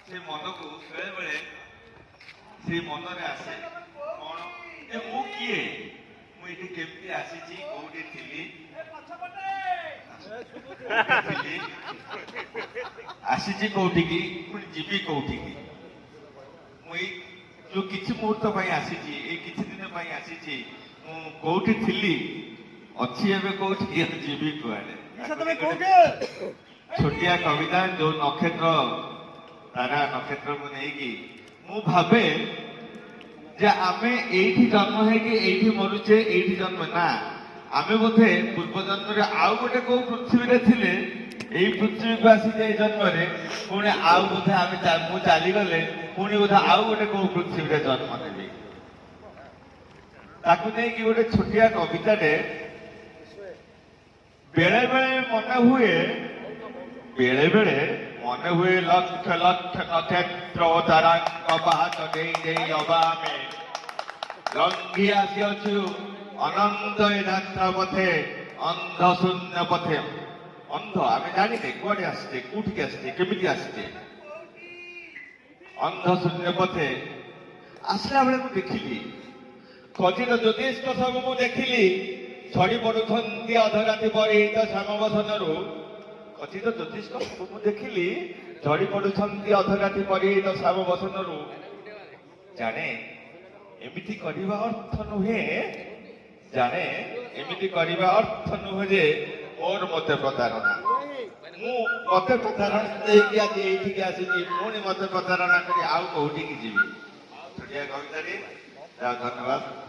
से मन को बेले बेले से मन में आसे कौन ए मु किए मु इठी केमती आसीची कोउठी थिली आसीची कोउठी की पुणी जीवी कोउठी की मु जो किछि मुहूर्त पई आसीची ए किछि दिन पई आसीची मु कोउठी थिली अच्छी एबे कोउठी जीवी कुआडे छोटिया कविता जो नक्षत्र तारा नक्षत्र को नहीं मु भावे जे आमे एठी जन्म है कि एठी मरुचे एठी जन्म ना आमे बोधे पूर्व जन्म रे आउ गोटे को पृथ्वी रे थिले एई पृथ्वी को आसी जे जन्म रे पुणे आउ बोधे आमे मु चाली गले पुणी बोधे आउ गोटे को पृथ्वी रे जन्म नेबी ताकू नहीं कि गोटे छोटिया कविता रे बेले बेले मन हुए बेले बेले मन हुए लक्ष लक्ष नक्षत्र तारांक पाहाच देई देई अबामे लंघी आसिअछु अनंत यात्रा पथे अंध शून्य पथे अंध आमे जानी ने कोडे आस्ते कुठी आस्ते केमिति आस्ते अंध शून्य पथे आसला बेले मु देखिली खचित ज्योतिष सब मु देखिली छड़ी पड़ुछंती अधराति परिहित श्यामवसनरु कथित ज्योतिष सब मु देखिली झड़ी पड़ुछंती अधराति परिहित श्यामवसनरु जाने एमिति करिबा अर्थ नुहे जाने एमिति करिबा अर्थ नुहे जे और मते प्रतारणा मु मते प्रतारणा देकी आज एठी आसीची पुणी मते प्रतारणा करी आउ कोठी की जीवी छोटिया कविता रे धन्यवाद।